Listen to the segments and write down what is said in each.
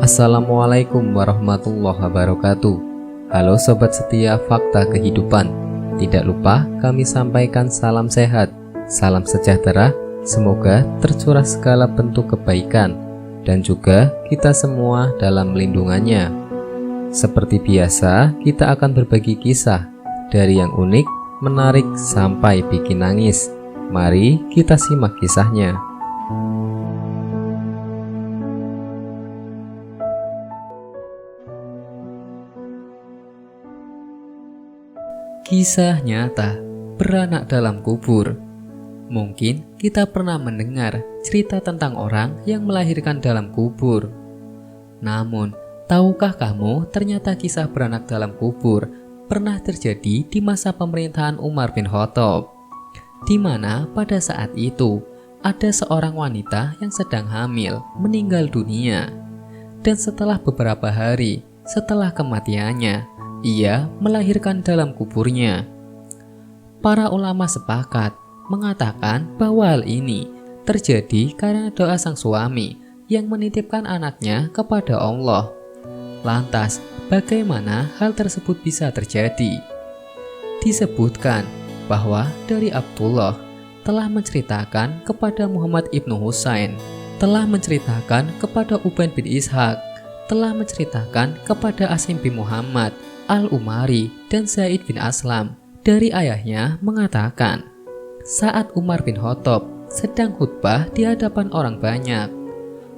Assalamualaikum warahmatullahi wabarakatuh. Halo sobat setia Fakta Kehidupan. Tidak lupa kami sampaikan salam sehat, salam sejahtera. Semoga tercurah segala bentuk kebaikan dan juga kita semua dalam lindungannya. Seperti biasa, kita akan berbagi kisah dari yang unik, menarik sampai bikin nangis. Mari kita simak kisahnya. Kisah nyata beranak dalam kubur. Mungkin kita pernah mendengar cerita tentang orang yang melahirkan dalam kubur. Namun, tahukah kamu ternyata kisah beranak dalam kubur pernah terjadi di masa pemerintahan Umar bin Khattab, di mana pada saat itu ada seorang wanita yang sedang hamil meninggal dunia. Dan setelah beberapa hari setelah kematiannya, ia melahirkan dalam kuburnya. Para ulama sepakat mengatakan bahwa hal ini terjadi karena doa sang suami yang menitipkan anaknya kepada Allah. Lantas, bagaimana hal tersebut bisa terjadi? Disebutkan bahwa dari Abdullah telah menceritakan kepada Muhammad ibnu Husain, telah menceritakan kepada Ubaid bin Ishaq, telah menceritakan kepada Asim bin Muhammad Al-Umari dan Zaid bin Aslam dari ayahnya mengatakan, saat Umar bin Khattab sedang khutbah di hadapan orang banyak,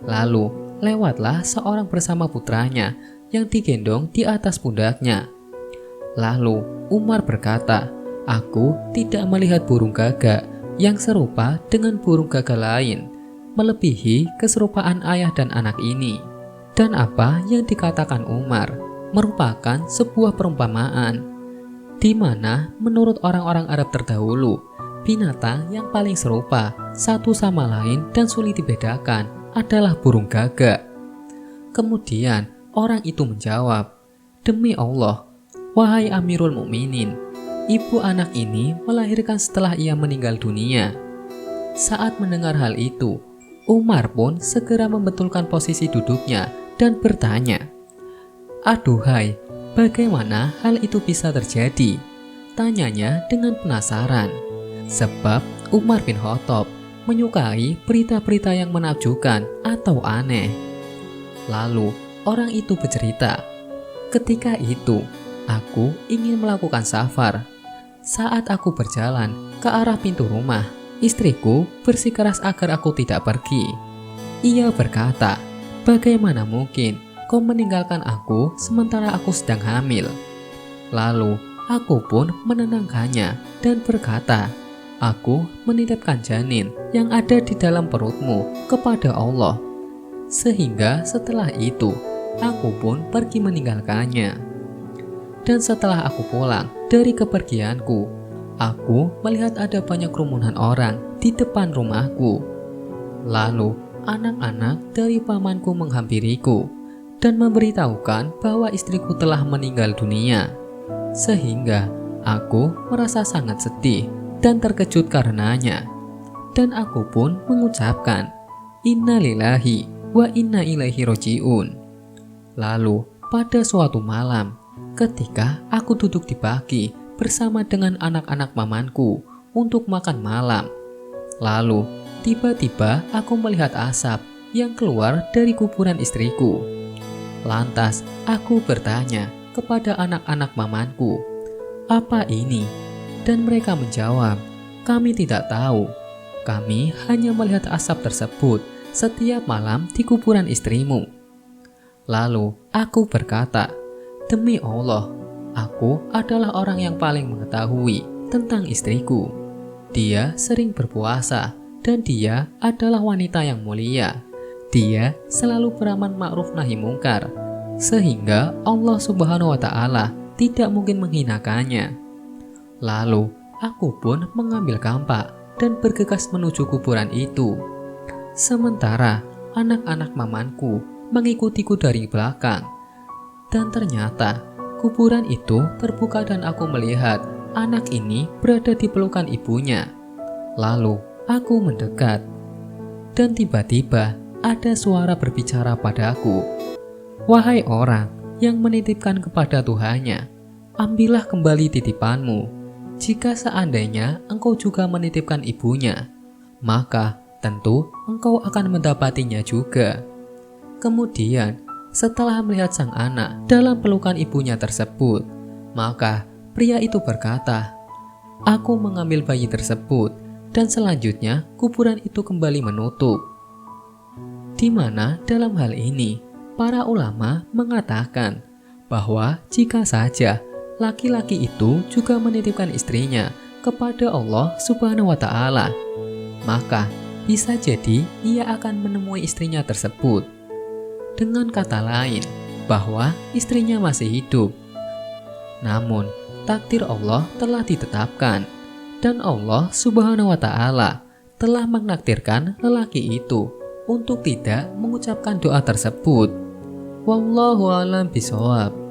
lalu lewatlah seorang bersama putranya yang digendong di atas pundaknya. Lalu Umar berkata, aku tidak melihat burung gagak yang serupa dengan burung gagak lain, melebihi keserupaan ayah dan anak ini. Dan apa yang dikatakan Umar merupakan sebuah perumpamaan, di mana menurut orang-orang Arab terdahulu, binatang yang paling serupa satu sama lain dan sulit dibedakan adalah burung gagak. Kemudian orang itu menjawab, demi Allah, wahai Amirul Mukminin, ibu anak ini melahirkan setelah ia meninggal dunia. Saat mendengar hal itu, Umar pun segera membetulkan posisi duduknya dan bertanya, aduhai, bagaimana hal itu bisa terjadi? Tanyanya dengan penasaran. Sebab Umar bin Khattab menyukai berita-berita yang menakjubkan atau aneh. Lalu orang itu bercerita, ketika itu aku ingin melakukan safar. Saat aku berjalan ke arah pintu rumah, istriku bersikeras agar aku tidak pergi. Ia berkata, bagaimana mungkin kau meninggalkan aku sementara aku sedang hamil? Lalu aku pun menenangkannya dan berkata, aku menitipkan janin yang ada di dalam perutmu kepada Allah. Sehingga setelah itu aku pun pergi meninggalkannya. Dan setelah aku pulang dari kepergianku, aku melihat ada banyak kerumunan orang di depan rumahku. Lalu anak-anak dari pamanku menghampiriku dan memberitahukan bahwa istriku telah meninggal dunia. Sehingga aku merasa sangat sedih dan terkejut karenanya. Dan aku pun mengucapkan, innalillahi wa inna ilaihi roji'un. Lalu pada suatu malam, ketika aku duduk di baki bersama dengan anak-anak pamanku untuk makan malam, lalu tiba-tiba aku melihat asap yang keluar dari kuburan istriku. Lantas aku bertanya kepada anak-anak pamanku, apa ini? Dan mereka menjawab, kami tidak tahu. Kami hanya melihat asap tersebut setiap malam di kuburan istrimu. Lalu aku berkata, demi Allah, aku adalah orang yang paling mengetahui tentang istriku. Dia sering berpuasa dan dia adalah wanita yang mulia. Dia selalu beramal ma'ruf nahi mungkar, sehingga Allah Subhanahu wa Ta'ala tidak mungkin menghinakannya. Lalu aku pun mengambil kampak dan bergegas menuju kuburan itu. Sementara anak-anak pamanku mengikutiku dari belakang. Dan ternyata kuburan itu terbuka dan aku melihat anak ini berada di pelukan ibunya. Lalu aku mendekat dan tiba-tiba ada suara berbicara padaku. Wahai orang yang menitipkan kepada Tuhannya, ambillah kembali titipanmu. Jika seandainya engkau juga menitipkan ibunya, maka tentu engkau akan mendapatinya juga. Kemudian, setelah melihat sang anak dalam pelukan ibunya tersebut, maka pria itu berkata, "Aku mengambil bayi tersebut," dan selanjutnya kuburan itu kembali menutup. Di mana dalam hal ini, para ulama mengatakan bahwa jika saja laki-laki itu juga menitipkan istrinya kepada Allah Subhanahu wa Ta'ala, maka bisa jadi ia akan menemui istrinya tersebut. Dengan kata lain, bahwa istrinya masih hidup. Namun, takdir Allah telah ditetapkan, dan Allah Subhanahu wa Ta'ala telah menakdirkan lelaki itu untuk tidak mengucapkan doa tersebut. Wallahu a'lam bishawab.